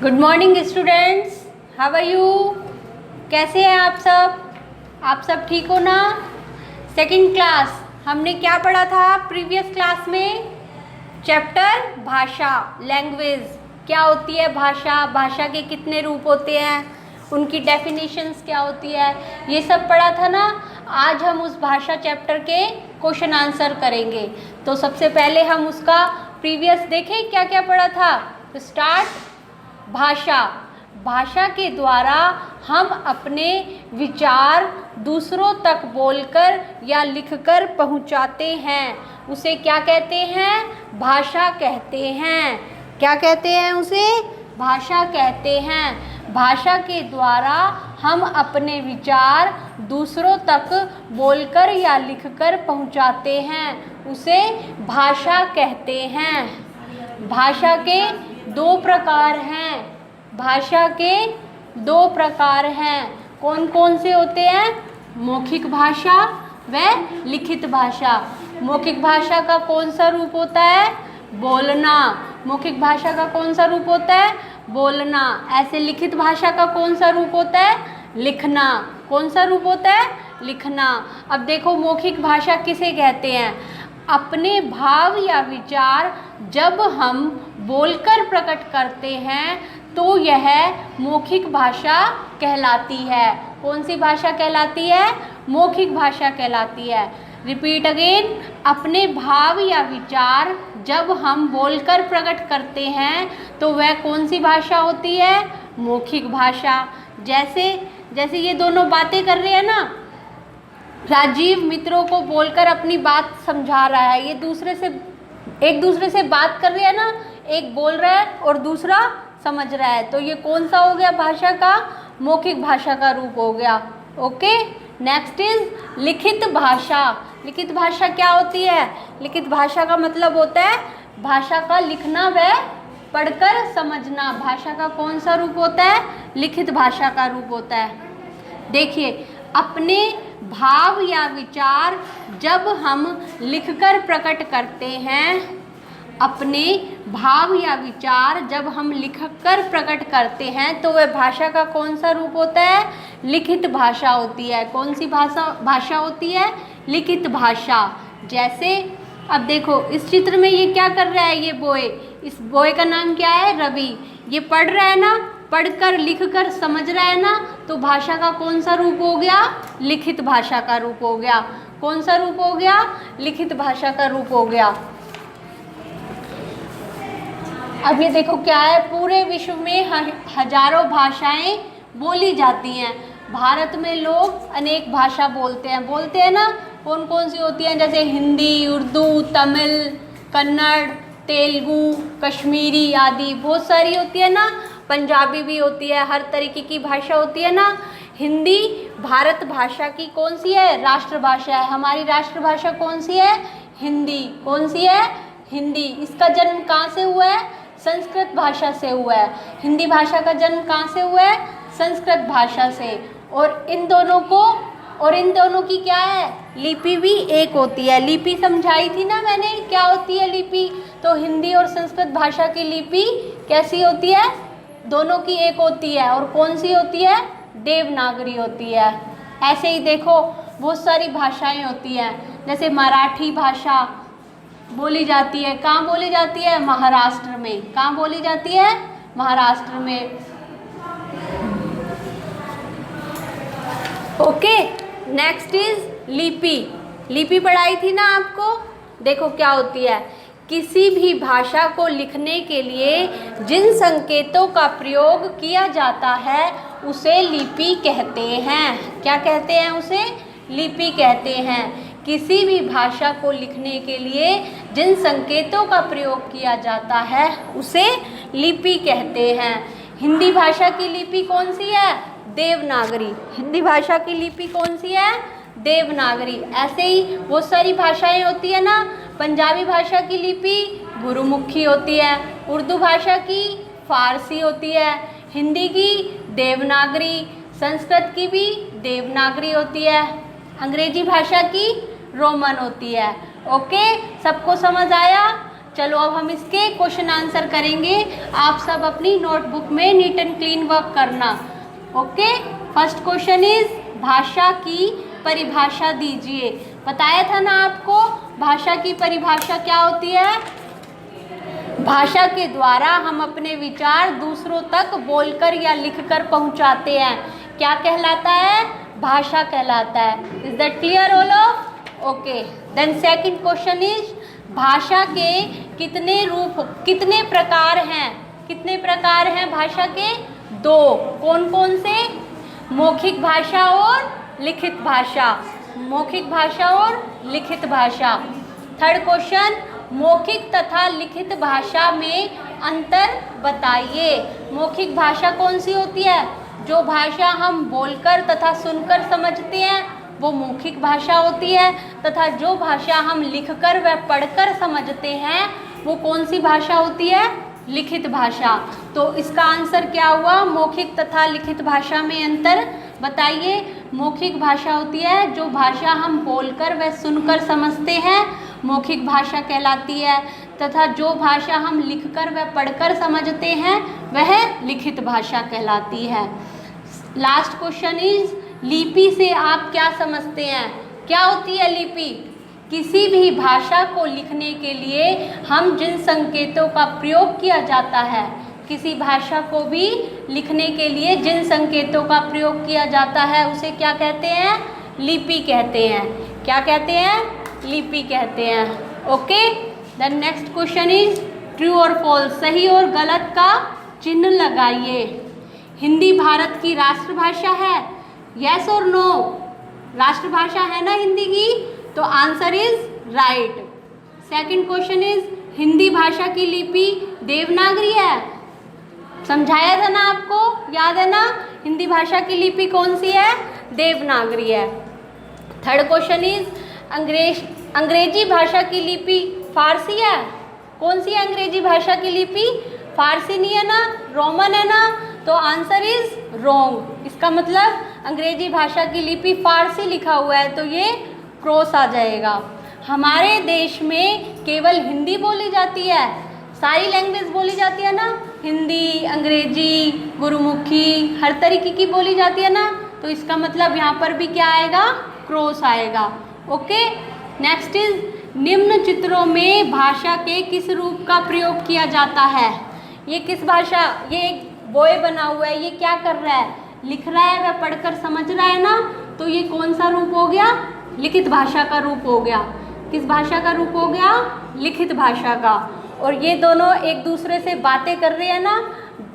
Good morning students, how are you? कैसे हैं आप सब? आप सब ठीक हो ना? सेकंड क्लास हमने क्या पढ़ा था प्रीवियस क्लास में? चैप्टर भाषा, लैंग्वेज। क्या होती है भाषा, भाषा के कितने रूप होते हैं, उनकी डेफिनेशंस क्या होती है, ये सब पढ़ा था ना। आज हम उस भाषा चैप्टर के क्वेश्चन आंसर करेंगे। तो सबसे पहले हम उसका प्रीवियस देखें क्या क्या पढ़ा था। तो स्टार्ट। भाषा, भाषा के द्वारा हम अपने विचार दूसरों तक बोलकर या लिखकर पहुंचाते हैं, उसे क्या कहते हैं? भाषा कहते हैं। क्या कहते हैं उसे? भाषा कहते हैं। भाषा के द्वारा हम अपने विचार दूसरों तक बोलकर या लिखकर पहुंचाते हैं, उसे भाषा कहते हैं। भाषा के दो प्रकार हैं। भाषा के दो प्रकार हैं। कौन कौन से होते हैं? मौखिक भाषा व लिखित भाषा। मौखिक भाषा का कौन सा रूप होता है? बोलना। मौखिक भाषा का कौन सा रूप होता है? बोलना। ऐसे लिखित भाषा का कौन सा रूप होता है? लिखना। कौन सा रूप होता है? लिखना। अब देखो, मौखिक भाषा किसे कहते हैं? अपने भाव या विचार जब हम बोलकर प्रकट करते हैं तो यह मौखिक भाषा कहलाती है। कौन सी भाषा कहलाती है? मौखिक भाषा कहलाती है। Repeat again. अपने भाव या विचार जब हम बोलकर प्रकट करते हैं तो वह कौन सी भाषा होती है? मौखिक भाषा। जैसे ये दोनों बातें कर रहे हैं ना, राजीव मित्रों को बोलकर अपनी बात समझा रहा है। ये एक दूसरे से बात कर रहे हैं ना, एक बोल रहा है और दूसरा समझ रहा है। तो ये कौन सा हो गया? भाषा का मौखिक भाषा का रूप हो गया। ओके, नेक्स्ट इज लिखित भाषा। लिखित भाषा क्या होती है? लिखित भाषा का मतलब होता है भाषा का लिखना व पढ़कर समझना। भाषा का कौन सा रूप होता है? लिखित भाषा का रूप होता है। देखिए, अपने भाव या विचार जब हम लिखकर प्रकट करते हैं, अपने भाव या विचार जब हम लिखकर प्रकट करते हैं तो वह भाषा का कौन सा रूप होता है? लिखित भाषा होती है। कौन सी भाषा होती है? लिखित भाषा। जैसे अब देखो, इस चित्र में ये क्या कर रहा है? ये बॉय, इस बॉय का नाम क्या है? रवि। ये पढ़ रहा है ना, पढ़कर लिखकर समझ रहा है ना, तो भाषा का कौन सा रूप हो गया? लिखित भाषा का रूप हो गया। कौन सा रूप हो गया? लिखित भाषा का रूप हो गया। अब ये देखो क्या है, पूरे विश्व में हजारों भाषाएं बोली जाती हैं। भारत में लोग अनेक भाषा बोलते हैं ना। कौन कौन सी होती हैं? जैसे हिंदी, उर्दू, तमिल, कन्नड़, तेलुगु, कश्मीरी आदि बहुत सारी होती है ना। पंजाबी भी होती है, हर तरीके की भाषा होती है ना। हिंदी भारत भाषा की कौन सी है? राष्ट्रभाषा है। हमारी राष्ट्रभाषा कौन सी है? हिंदी। कौन सी है? हिंदी। इसका जन्म कहाँ से हुआ है? संस्कृत भाषा से हुआ है। हिंदी भाषा का जन्म कहाँ से हुआ है? संस्कृत भाषा से। और इन दोनों की क्या है? लिपि भी एक होती है। लिपि समझाई थी ना मैंने, क्या होती है लिपि? तो हिंदी और संस्कृत भाषा की लिपि कैसी होती है? दोनों की एक होती है। और कौन सी होती है? देवनागरी होती है। ऐसे ही देखो, बहुत सारी भाषाएं होती हैं। जैसे मराठी भाषा बोली जाती है। कहाँ बोली जाती है? महाराष्ट्र में। कहाँ बोली जाती है? महाराष्ट्र में। ओके, नेक्स्ट इज लिपि। लिपि पढ़ाई थी ना आपको। देखो क्या होती है, किसी भी भाषा को लिखने के लिए जिन संकेतों का प्रयोग किया जाता है उसे लिपि कहते हैं। क्या कहते हैं उसे? लिपि कहते हैं। किसी भी भाषा को लिखने के लिए जिन संकेतों का प्रयोग किया जाता है उसे लिपि कहते हैं। हिंदी भाषा की लिपि कौन सी है? देवनागरी। हिंदी भाषा की लिपि कौन सी है? देवनागरी। ऐसे ही बहुत सारी भाषाएं होती है ना। पंजाबी भाषा की लिपि गुरुमुखी होती है। उर्दू भाषा की फारसी होती है। हिंदी की देवनागरी। संस्कृत की भी देवनागरी होती है। अंग्रेजी भाषा की रोमन होती है। ओके, सबको समझ आया? चलो अब हम इसके क्वेश्चन आंसर करेंगे। आप सब अपनी नोटबुक में नीट एंड क्लीन वर्क करना। ओके, फर्स्ट क्वेश्चन इज भाषा की परिभाषा दीजिए। बताया था ना आपको भाषा की परिभाषा क्या होती है। भाषा के द्वारा हम अपने विचार दूसरों तक बोलकर या लिखकर पहुंचाते हैं। क्या कहलाता है? भाषा कहलाता है। Is that clear all of? Okay, then second question is भाषा के कितने प्रकार हैं? कितने प्रकार हैं भाषा के? 2। कौन कौन से? मौखिक भाषा और लिखित भाषा। मौखिक भाषा और लिखित भाषा। थर्ड क्वेश्चन, मौखिक तथा लिखित भाषा में अंतर बताइए। मौखिक भाषा कौन सी होती है? जो भाषा हम बोलकर तथा सुनकर समझते हैं वो मौखिक भाषा होती है, तथा जो भाषा हम लिखकर व पढ़कर समझते हैं वो कौन सी भाषा होती है? लिखित भाषा। तो इसका आंसर क्या हुआ? मौखिक तथा लिखित भाषा में अंतर बताइए। मौखिक भाषा होती है जो भाषा हम बोलकर व सुनकर समझते हैं, मौखिक भाषा कहलाती है, तथा जो भाषा हम लिखकर व पढ़कर समझते हैं वह लिखित भाषा कहलाती है। लास्ट क्वेश्चन इज लिपि से आप क्या समझते हैं? क्या होती है लिपि? किसी भी भाषा को लिखने के लिए हम जिन संकेतों का प्रयोग किया जाता है, किसी भाषा को भी लिखने के लिए जिन संकेतों का प्रयोग किया जाता है उसे क्या कहते हैं? लिपि कहते हैं। क्या कहते हैं? लिपि कहते हैं। Okay, the next question is true और फॉल्स, सही और गलत का चिन्ह लगाइए। हिंदी भारत की राष्ट्रभाषा है? यस और नो? राष्ट्रभाषा है ना हिंदी की? तो answer is right. Second question is Hindi भाषा की लिपि देवनागरी है? समझाया था ना आपको, याद है ना? हिंदी भाषा की लिपि कौन सी है? देवनागरी है। थर्ड क्वेश्चन इज अंग्रेजी भाषा की लिपि फारसी है? कौन सी है अंग्रेजी भाषा की लिपि? फारसी नहीं है ना, रोमन है ना, तो आंसर इज रॉन्ग। इसका मतलब अंग्रेजी भाषा की लिपि फारसी लिखा हुआ है तो ये क्रॉस आ जाएगा। हमारे देश में केवल हिंदी बोली जाती है, सारी लैंग्वेज बोली जाती है ना, हिंदी, अंग्रेजी, गुरुमुखी, हर तरीके की बोली जाती है ना, तो इसका मतलब यहाँ पर भी क्या आएगा? क्रॉस आएगा। ओके, नेक्स्ट इज निम्न चित्रों में भाषा के किस रूप का प्रयोग किया जाता है? ये किस भाषा? ये एक बॉय बना हुआ है, ये क्या कर रहा है? लिख रहा है, वह पढ़कर समझ रहा है ना, तो ये कौन सा रूप हो गया? लिखित भाषा का रूप हो गया। किस भाषा का रूप हो गया? लिखित भाषा का। और ये दोनों एक दूसरे से बातें कर रहे हैं ना,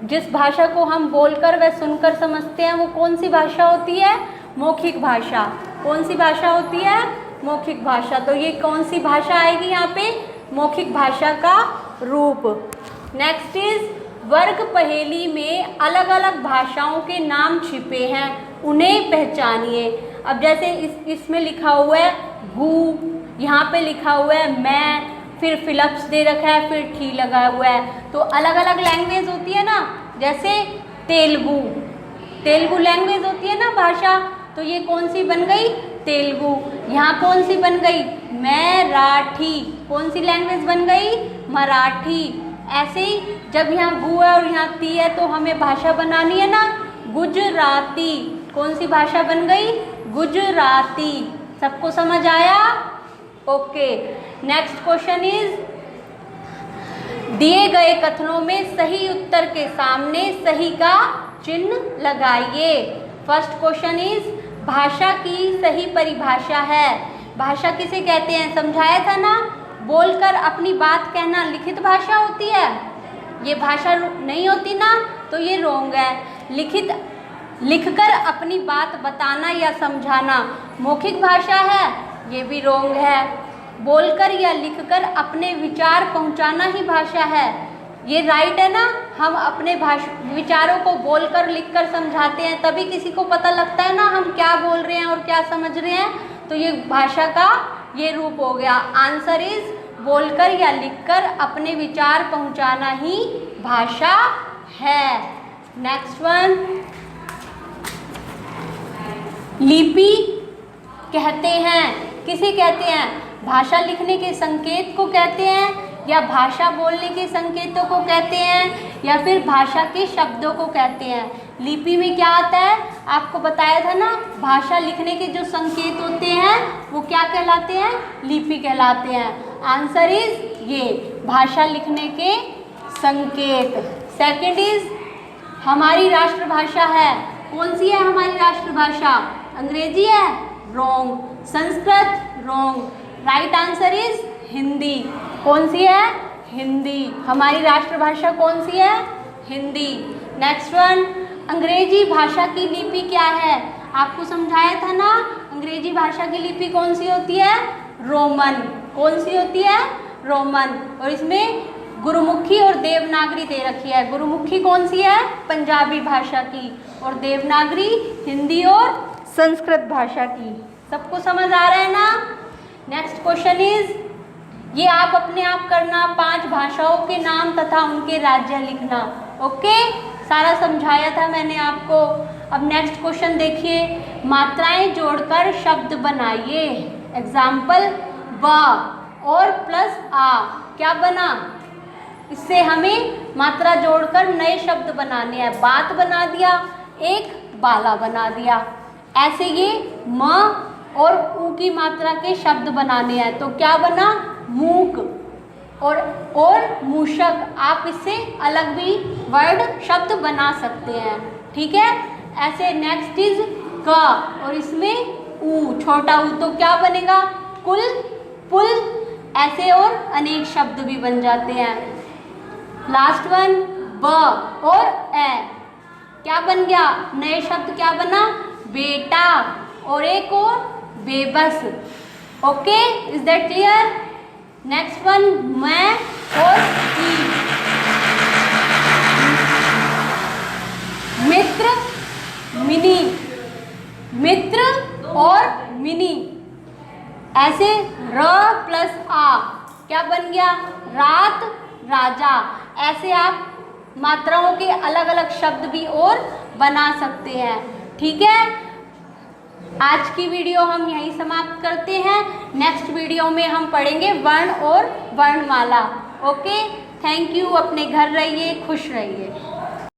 जिस भाषा को हम बोलकर व सुनकर समझते हैं वो कौन सी भाषा होती है? मौखिक भाषा। कौन सी भाषा होती है? मौखिक भाषा। तो ये कौन सी भाषा आएगी यहाँ पे? मौखिक भाषा का रूप। नेक्स्ट इज वर्ग पहेली में अलग अलग भाषाओं के नाम छिपे हैं, उन्हें पहचानिए। अब जैसे इसमें लिखा हुआ है गु, यहाँ पे लिखा हुआ है मैं, फिर फिलप्स दे रखा है, फिर ठी लगा हुआ है, तो अलग अलग लैंग्वेज होती है ना। जैसे तेलुगु, तेलुगु लैंग्वेज होती है ना भाषा, तो ये कौन सी बन गई? तेलुगु। यहाँ कौन सी बन गई? मराठी। कौन सी लैंग्वेज बन गई? मराठी। ऐसे ही जब यहाँ गु है और यहाँ ती है तो हमें भाषा बनानी है ना, गुजराती। कौन सी भाषा बन गई? गुजराती। सबको समझ आया? ओके, नेक्स्ट क्वेश्चन इज दिए गए कथनों में सही उत्तर के सामने सही का चिन्ह लगाइए। फर्स्ट क्वेश्चन इज भाषा की सही परिभाषा है। भाषा किसे कहते हैं? समझाया था ना, बोलकर अपनी बात कहना लिखित भाषा होती है, ये भाषा नहीं होती ना, तो ये रोंग है। लिखकर अपनी बात बताना या समझाना मौखिक भाषा है, ये भी रोंग है। बोलकर या लिखकर अपने विचार पहुंचाना ही भाषा है, ये राइट है ना। हम अपने विचारों को बोलकर लिखकर समझाते हैं, तभी किसी को पता लगता है ना हम क्या बोल रहे हैं और क्या समझ रहे हैं, तो ये भाषा का ये रूप हो गया। आंसर इज बोलकर या लिखकर अपने विचार पहुंचाना ही भाषा है। नेक्स्ट वन, लिपि कहते हैं, किसे कहते हैं? भाषा लिखने के संकेत को कहते हैं या भाषा बोलने के संकेतों को कहते हैं या फिर भाषा के शब्दों को कहते हैं। लिपि में क्या आता है, आपको बताया था ना, भाषा लिखने के जो संकेत होते हैं वो क्या कहलाते हैं, लिपि कहलाते हैं। आंसर इज ये, भाषा लिखने के संकेत। सेकंड इज, हमारी राष्ट्रभाषा है, कौन सी है हमारी राष्ट्रभाषा, अंग्रेजी है, wrong. Sanskrit, wrong. Right answer is Hindi. कौन सी है, हिंदी। हमारी राष्ट्रभाषा कौन सी है, हिंदी। नेक्स्ट वन, अंग्रेजी भाषा की लिपि क्या है, आपको समझाया था ना, अंग्रेजी भाषा की लिपि कौन सी होती है, रोमन। कौन सी होती है, रोमन। और इसमें गुरुमुखी और देवनागरी दे रखी है। गुरुमुखी कौन सी है, पंजाबी भाषा की, और देवनागरी हिंदी और संस्कृत भाषा की। सबको समझ आ रहा है ना। नेक्स्ट क्वेश्चन इज, ये आप अपने आप करना, 5 भाषाओं के नाम तथा उनके राज्य लिखना। ओके, सारा समझाया था मैंने आपको। अब नेक्स्ट क्वेश्चन देखिए, मात्राएं जोड़कर शब्द बनाइए। एग्जाम्पल, ब और प्लस आ क्या बना, इससे हमें मात्रा जोड़कर नए शब्द बनाने हैं। बात बना दिया, एक बाला बना दिया। ऐसे ये म और ऊ की मात्रा के शब्द बनाने हैं, तो क्या बना, मूक और मूषक। आप इससे अलग भी वर्ड शब्द बना सकते हैं, ठीक है। ऐसे नेक्स्ट इज क और इसमें ऊ, छोटा ऊ, तो क्या बनेगा, कुल, पुल। ऐसे और अनेक शब्द भी बन जाते हैं। लास्ट वन, ब और ए क्या बन गया, नए शब्द क्या बना, बेटा, और एक और बेबस। Okay, is that clear. Next one, मैं और ई, मित्र, मिनी, मित्र और मिनी। ऐसे र प्लस आ क्या बन गया, रात, राजा। ऐसे आप मात्राओं के अलग अलग शब्द भी और बना सकते हैं, ठीक है। आज की वीडियो हम यहीं समाप्त करते हैं। नेक्स्ट वीडियो में हम पढ़ेंगे वर्ण और वर्णमाला। Okay, thank you. अपने घर रहिए, खुश रहिए।